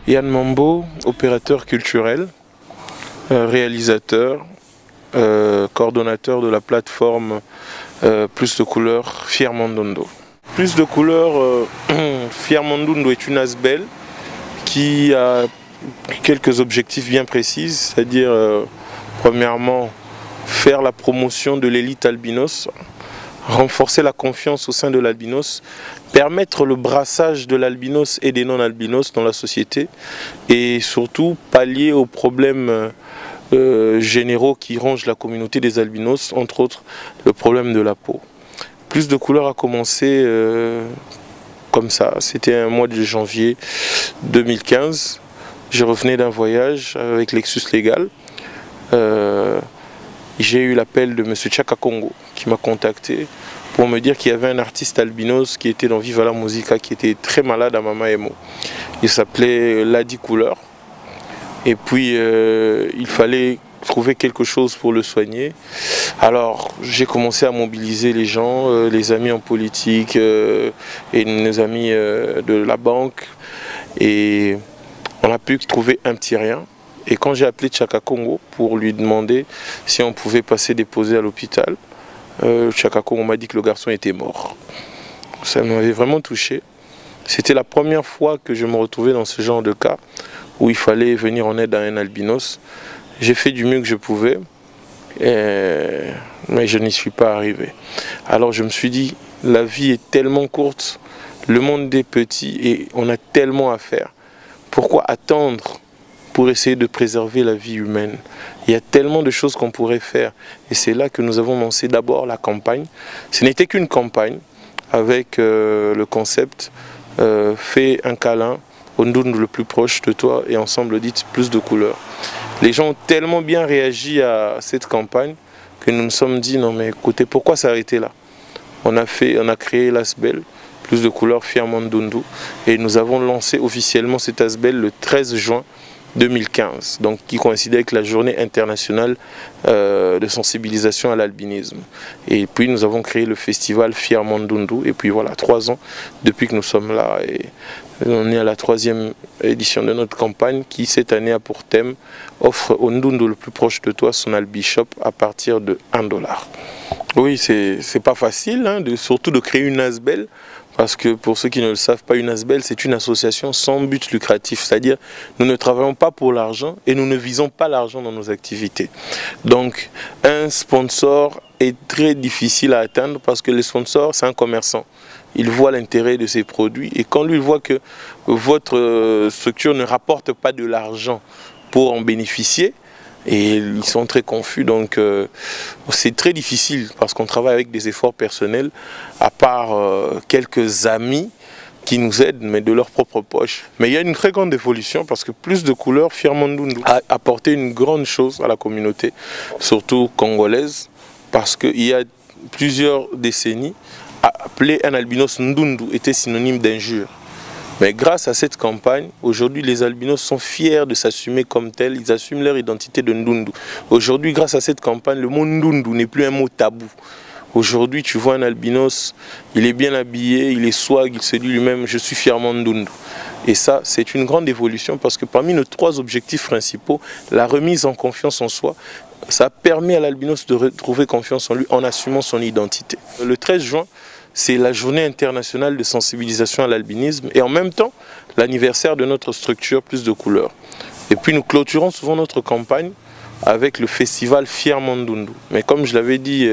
Yann Mambo, opérateur culturel, réalisateur, coordonnateur de la plateforme Plus de couleurs Fiermandondo. Plus de couleurs Fiermandondo est une ASBEL qui a quelques objectifs bien précis, c'est-à-dire premièrement faire la promotion de l'élite albinos, renforcer la confiance au sein de l'albinos, permettre le brassage de l'albinos et des non-albinos dans la société et surtout pallier aux problèmes généraux qui rongent la communauté des albinos, entre autres le problème de la peau. Plus de couleurs a commencé comme ça, c'était un mois de janvier 2015. Je revenais d'un voyage avec Lexus Légal. J'ai eu l'appel de M. Chaka Congo qui m'a contacté pour me dire qu'il y avait un artiste albinos qui était dans Viva la Musica, qui était très malade à Mamaemo. Il s'appelait Ladi Couleur. Et puis il fallait trouver quelque chose pour le soigner. Alors j'ai commencé à mobiliser les gens, les amis en politique et nos amis de la banque. Et on a pu trouver un petit rien. Et quand j'ai appelé Chaka Congo pour lui demander si on pouvait passer déposer à l'hôpital, Chaka Congo m'a dit que le garçon était mort. Ça m'avait vraiment touché. C'était la première fois que je me retrouvais dans ce genre de cas où il fallait venir en aide à un albinos. J'ai fait du mieux que je pouvais, mais je n'y suis pas arrivé. Alors je me suis dit, la vie est tellement courte, le monde est petit et on a tellement à faire. Pourquoi attendre pour essayer de préserver la vie humaine? Il y a tellement de choses qu'on pourrait faire. Et c'est là que nous avons lancé d'abord la campagne. Ce n'était qu'une campagne avec le concept fais un câlin au Ndundu le plus proche de toi et ensemble dites plus de couleurs. Les gens ont tellement bien réagi à cette campagne que nous nous sommes dit non mais écoutez, pourquoi s'arrêter là? On a créé l'ASBEL, plus de couleurs Fiermandondo, et nous avons lancé officiellement cet ASBEL le 13 juin 2015, donc qui coïncidait avec la journée internationale de sensibilisation à l'albinisme. Et puis nous avons créé le festival Fiermandondo, et puis voilà, 3 ans depuis que nous sommes là, et on est à la 3e édition de notre campagne qui cette année a pour thème offre au Ndundu le plus proche de toi son Albishop à partir de $1. Oui, c'est pas facile, hein, surtout de créer une ASBEL. Parce que pour ceux qui ne le savent pas, une ASBEL, c'est une association sans but lucratif. C'est-à-dire, nous ne travaillons pas pour l'argent et nous ne visons pas l'argent dans nos activités. Donc, un sponsor est très difficile à atteindre parce que le sponsor, c'est un commerçant. Il voit l'intérêt de ses produits et quand lui voit que votre structure ne rapporte pas de l'argent pour en bénéficier, et ils sont très confus, donc c'est très difficile parce qu'on travaille avec des efforts personnels, à part quelques amis qui nous aident, mais de leur propre poche. Mais il y a une très grande évolution parce que plus de couleurs, Fiermandondo a apporté une grande chose à la communauté, surtout congolaise, parce qu'il y a plusieurs décennies, appeler un albinos Ndundu était synonyme d'injure. Mais grâce à cette campagne, aujourd'hui les albinos sont fiers de s'assumer comme tels, ils assument leur identité de Ndundu. Aujourd'hui, grâce à cette campagne, le mot Ndundu n'est plus un mot tabou. Aujourd'hui, tu vois un albinos, il est bien habillé, il est swag, il se dit lui-même « je suis fièrement Ndundu ». Et ça, c'est une grande évolution parce que parmi nos 3 objectifs principaux, la remise en confiance en soi, ça a permis à l'albinos de retrouver confiance en lui en assumant son identité. Le 13 juin, c'est la journée internationale de sensibilisation à l'albinisme et en même temps l'anniversaire de notre structure Plus de couleurs. Et puis nous clôturons souvent notre campagne avec le festival Fiermandondo. Mais comme je l'avais dit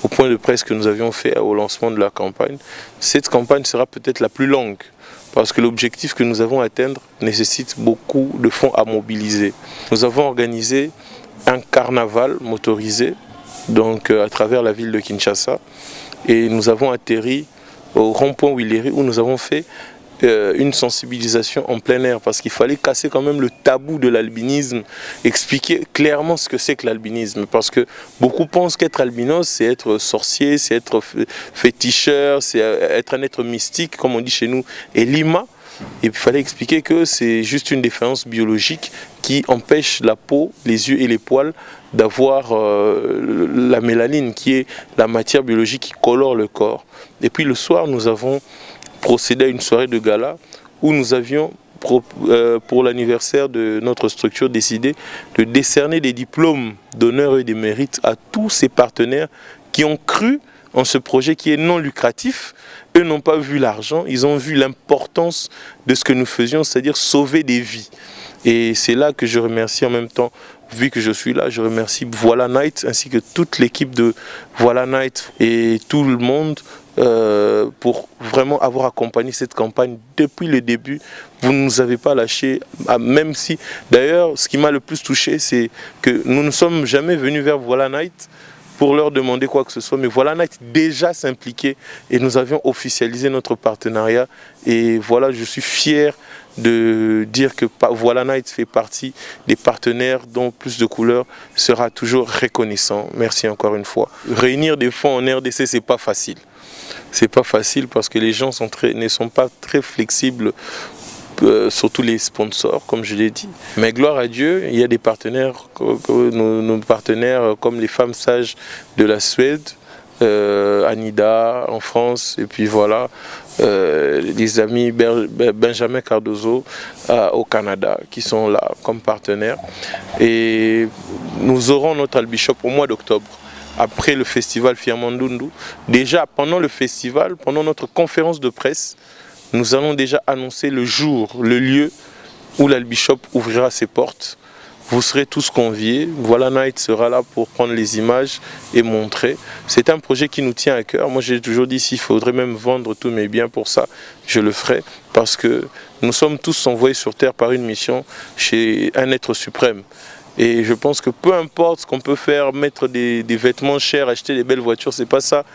au point de presse que nous avions fait au lancement de la campagne, cette campagne sera peut-être la plus longue parce que l'objectif que nous avons à atteindre nécessite beaucoup de fonds à mobiliser. Nous avons organisé un carnaval motorisé donc à travers la ville de Kinshasa. Et nous avons atterri au rond-point Willery où nous avons fait une sensibilisation en plein air parce qu'il fallait casser quand même le tabou de l'albinisme, expliquer clairement ce que c'est que l'albinisme parce que beaucoup pensent qu'être albinos c'est être sorcier, c'est être féticheur, c'est être un être mystique comme on dit chez nous et lima. Il fallait expliquer que c'est juste une défaillance biologique qui empêche la peau, les yeux et les poils d'avoir la mélanine qui est la matière biologique qui colore le corps. Et puis le soir, nous avons procédé à une soirée de gala où nous avions pour l'anniversaire de notre structure, décidé de décerner des diplômes d'honneur et de mérite à tous ces partenaires qui ont cru en ce projet qui est non lucratif. Eux n'ont pas vu l'argent, ils ont vu l'importance de ce que nous faisions, c'est-à-dire sauver des vies. Et c'est là que je remercie en même temps, vu que je suis là, je remercie Voilà Night ainsi que toute l'équipe de Voilà Night et tout le monde pour vraiment avoir accompagné cette campagne depuis le début. Vous ne nous avez pas lâchés, même si, d'ailleurs, ce qui m'a le plus touché, c'est que nous ne sommes jamais venus vers Voilà Night pour leur demander quoi que ce soit, mais Voilà Night déjà s'impliquait et nous avions officialisé notre partenariat. Et voilà, je suis fier de dire que Voilà Night fait partie des partenaires dont Plus de Couleurs sera toujours reconnaissant. Merci encore une fois. Réunir des fonds en RDC, c'est pas facile. C'est pas facile parce que les gens ne sont pas très flexibles, surtout les sponsors, comme je l'ai dit. Mais gloire à Dieu, il y a des partenaires, nos partenaires comme les Femmes Sages de la Suède, Anida en France, et puis voilà, les amis Benjamin Cardozo au Canada qui sont là comme partenaires. Et nous aurons notre Albishop au mois d'octobre. Après le festival Fiamandundu, déjà pendant le festival, pendant notre conférence de presse, nous allons déjà annoncer le jour, le lieu où l'Albishop ouvrira ses portes. Vous serez tous conviés. Voilà Night sera là pour prendre les images et montrer. C'est un projet qui nous tient à cœur. Moi j'ai toujours dit s'il faudrait même vendre tous mes biens pour ça, je le ferai. Parce que nous sommes tous envoyés sur terre par une mission chez un être suprême. Et je pense que peu importe ce qu'on peut faire, mettre des vêtements chers, acheter des belles voitures, c'est pas ça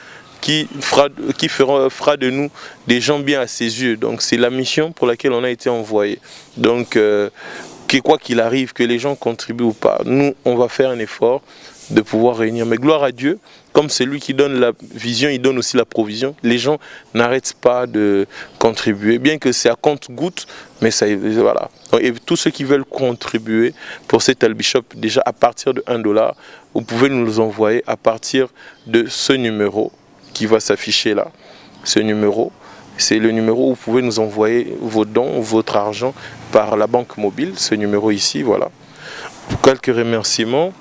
qui fera de nous des gens bien à ses yeux. Donc c'est la mission pour laquelle on a été envoyé. Donc quoi qu'il arrive, que les gens contribuent ou pas, nous on va faire un effort de pouvoir réunir. Mais gloire à Dieu, comme c'est lui qui donne la vision, il donne aussi la provision. Les gens n'arrêtent pas de contribuer, bien que c'est à compte-gouttes, mais ça, voilà. Et tous ceux qui veulent contribuer pour cet Albishop, déjà à partir de $1, vous pouvez nous les envoyer à partir de ce numéro qui va s'afficher là. Ce numéro, c'est le numéro où vous pouvez nous envoyer vos dons, votre argent par la banque mobile, ce numéro ici, voilà. Pour quelques remerciements,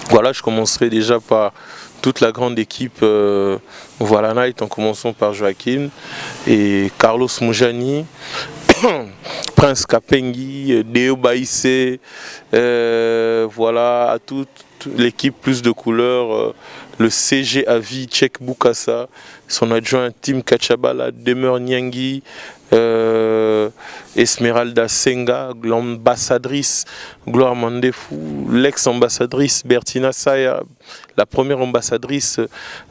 voilà, je commencerai déjà par toute la grande équipe Voilà Night, en commençant par Joaquin et Carlos Moujani, Prince Kapengi, Deo Baïsé, voilà, à toute l'équipe Plus de Couleurs, le CG Avi, Tchèque Boukassa, son adjoint Tim Kachabala, Demeure Nyangi, Esmeralda Senga, l'ambassadrice Gloire Mandefou, l'ex-ambassadrice Bertina Saya, la première ambassadrice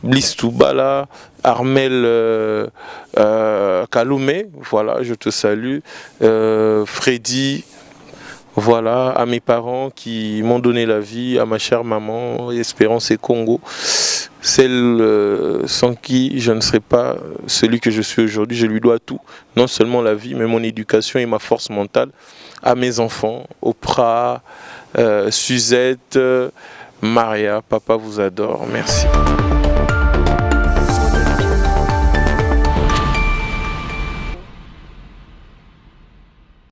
Bliss Toubala, Armel Kaloumé, voilà, je te salue, Freddy, voilà, à mes parents qui m'ont donné la vie, à ma chère maman, Espérance et Congo, celle sans qui je ne serais pas celui que je suis aujourd'hui. Je lui dois tout, non seulement la vie, mais mon éducation et ma force mentale, à mes enfants, Oprah, Suzette, Maria, papa vous adore, merci.